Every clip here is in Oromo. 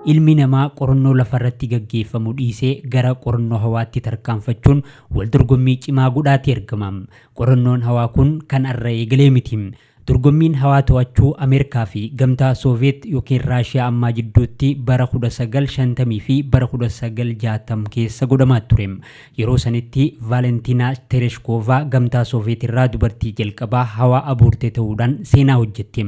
ilmi namaa qorannoo lafarratti gaggeeffamu dhiisee gara qorannoo hawaatti tarkaanfachuun wal dorgommii cimaa godhaatee argama. Qorannoon hawaa kun kan arra eegalee miti. Dorgommiin hawaa to'achuu Ameerikaa fi gamtaa Sooviyeet yookiin Raashiyaa ammaa jidduutti bara 1950 fi bara 1960 keessa godhamaa ture. Yeroo sanitti Valentina Tereshkova gamtaa Sooviyeet irraa dubartii jalqabaa hawaa abuurtee ta'uudhaan seenaa hojjette.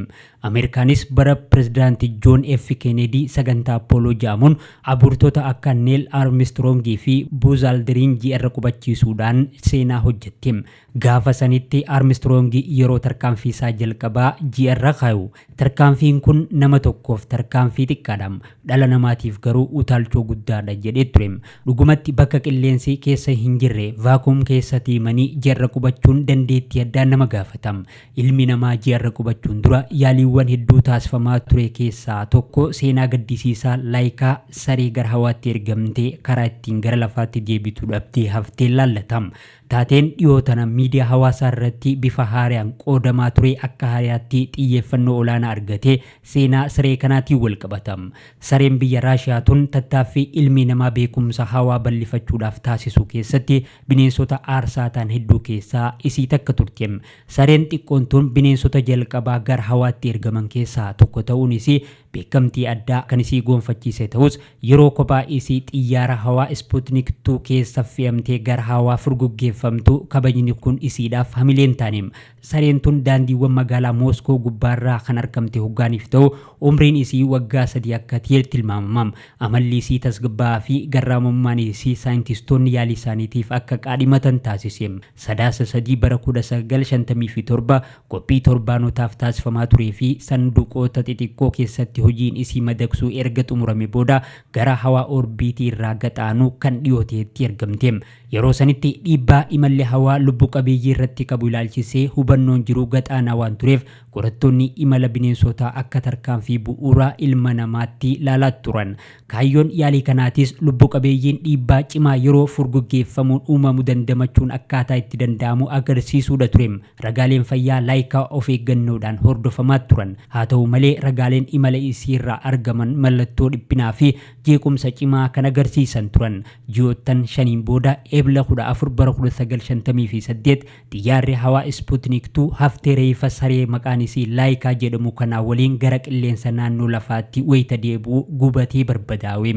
Ameerikaanis bara pirezidaantii John F. Kennedy sagantaa Apollo jaamuun abuurtota akka Neil Armstrong fi Buzz Aldrin ji'arra qubachiisuudhaan seenaa hojjette. Gaafa sanitti Armstrong yeroo tarkaanfii isaa jalqabaa ji'arra kaayu. Tarkaanfiin kun nama tokkoof tarkaanfii xiqqaadha. Dhala namaatiif garuu utaalchoo guddaadha jedhee ture. Dhugumatti bakka qilleensi keessa hin jirre vaakuum keessa deemanii ji'arra qubachuun dandeettii addaa nama gaafata. Ilmi namaa ji'arra qubachuun dura yaaliiwwan hedduu taasifamaa ture keessaa tokko seenaa gaddisiisaa laayikaa saree gara hawaatti ergamtee karaa ittiin gara lafaatti deebitu dhabdee haftee laallata. Taateen dhiyootana miidiyaa hawaasaa irratti bifa haaraan qoodamaa ture akka haaraatti xiyyeeffannoo olaanaa argatee seenaa saree kanaatiin wal qabata. Sareen biyya Raashiyaa tun tattaaffii ilmi namaa beekumsa hawaa bal'ifachuudhaaf taasisu keessatti bineensota aarsaa ta'an hedduu keessaa isii takka turte. Sareen xiqqoon tun bineensota jalqabaa gara hawaatti ergaman keessaa tokko ta'uunis beekamtii addaa kan isii gonfachiise ta'us yeroo kophaa isii xiyyaara hawaa Sputnik 2 keessa fe'amtee gara hawaa furguggeeffamtu kabajni kun isiidhaaf hamileen taane. Sareen tun daandiiwwan magaalaa Mooskoo gubbaarraa kan argamte hoggaaniif ta'u umriin isii waggaa 3 akka ta'e tilmaamama. Amalli isii tasgabbaa fi garraamummaan isii saayintistoonni yaalii isaaniitiif akka qaadhimatan taasise. Sadaasa 3 bara 1957 qophii torbaanotaaf taasifamaa turee fi sanduuqoota xixiqqoo keessatti hojiin isii madaksuu erga xumurame booda gara hawaa orbiitii irraa gaxaanu kan dhiyooteetti ergamte. Yeroo sanitti dhiibbaa imalli hawaa lubbu qabeeyyii irratti qabu ilaalchisee hubannoon jiru gaxaanaa waan tureef qorattoonni imala bineensotaa akka tarkaanfii bu'uuraa ilma namaatti ilaalaa turan. Kaayyoon yaalii kanaatis lubbu qabeeyyiin dhiibbaa cimaa yeroo furguggeeffamuun uumamu dandamachuun akkaataa itti danda'amu agarsiisuudha ture. Ragaaleen fayyaa laayikaa of eeggannoodhaan hordofamaa turan. Haa ta'u malee ragaaleen imala isiirraa argaman mallattoo dhiphinaa fi jeequmsa cimaa kan agarsiisan turan. Ji'oottan 5 booda Ebla 14 bara 1958 xiyyaarri hawaa Sputnik 2 haftee reefa saree maqaan isii laayikaa jedhamu kanaa waliin gara qilleensa naannoo lafaatti wayita deebi'u gubatee barbadaa'e.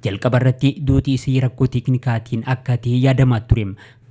Jalqaba irratti duuti isii rakkoo teeknikaatiin akka ta'e yaadamaa ture.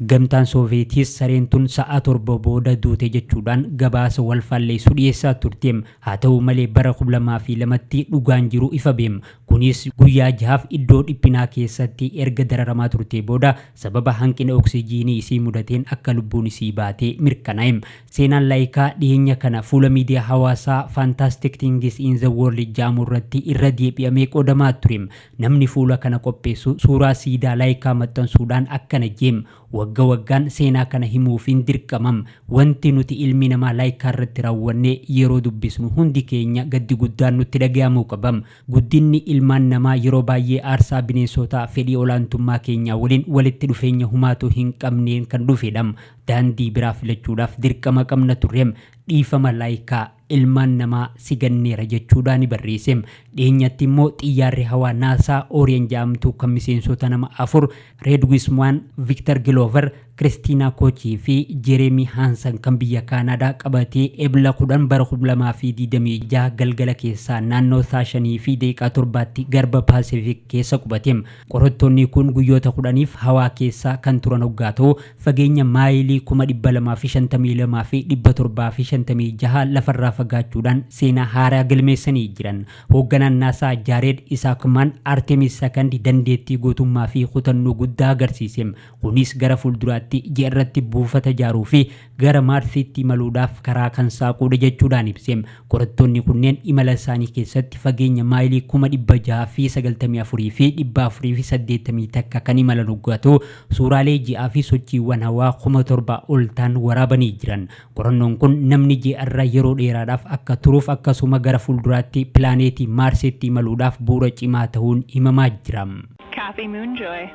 Gamtaan Sooviyeetis sareen tun sa'a 7 booda duute jechuudhaan gabaasa wal falleessu dhiyeessaa turte. Haa ta'u malee bara 2002tti dhugaan jiru ifa beem. Kunis guyyaa 6 iddoo dhiphinaa keessatti erga dararamaa turte booda sababa hanqina oksijiinii isii mudateen akka lubbuun isii baatee mirkanaa'e. Seenaan laayikaa dhiyeenya kana fuula miidiyaa hawaasaa Fantastic Things in the World jaamu irratti irra deebi'amee qoodamaa ture. Namni fuula kana qopheessu suuraa siidaa laayikaa maxxansuudhaan akkana jeem. Wagga waggaan seenaa kana himuufiin dirqamam. Wanti nuti ilmi namaa laayikaa irratti raawwanne yeroo dubbisnu hundi keenya gaddi guddaan nutti dhaga'amuu qabam. Guddinni ilmaan namaa yeroo baay'ee aarsaa bineensotaa fedhii olaantummaa keenyaa waliin walitti dhufeenya humaatu hin qabneen kan dhufedham. Daandii biraa filachuudhaaf dirqama qabna turreem. Dhiifama laayikaa ilmaan namaa siganneera jechuudhaan barreessem. Dhiyeenyatti immoo xiyyaarri hawaa naasaa Orient jedhamtu kan miseensota nama 4 Red Wisman, Victor Glover, Christina Kochi fi Jeremy Hansen kan biyya Kaanadaa qabatee Ebla 10 bara 2026 galgala keessaa naannoo sa'a 5 fi daqiiqaa 7tti garba Pacific keessa qubateem. Qorattoonni kun guyyoota 10f hawaa keessa kan turan hoggaa ta'u fageenya maayilii 252 fi 756 lafarraa fagaachuudhaan seenaa haaraa galmeessanii jiran. Hoogganaan naasaa Jared Isaacman Artemis II dandeettii gootummaa fi kutannoo guddaa agarsiisem. Kunis gara fuulduraatti ji'arratti buufata ijaaruu fi gara Maarsitti imaluudhaaf karaa kan saaquudha jechuudhaan ibsem. Qorattoonni kunneen imala isaanii keessatti fageenya maayilii 694 fi 480 takka kan imalan hoggaa ta'u suuraalee ji'aa fi sochiiwwan hawaa 7,000 ol ta'an waraabanii jiran. Qorannoon kun namni ji'arra yeroo dheeraadhaaf akka turuuf akkasuma gara fuulduraatti pilaaneetii Maarsitti imaluudhaaf bu'uura cimaa ta'uun himamaa jira. Kathy Moonjoy.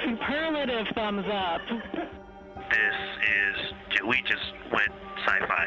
Superlative thumbs up. We just went sci-fi.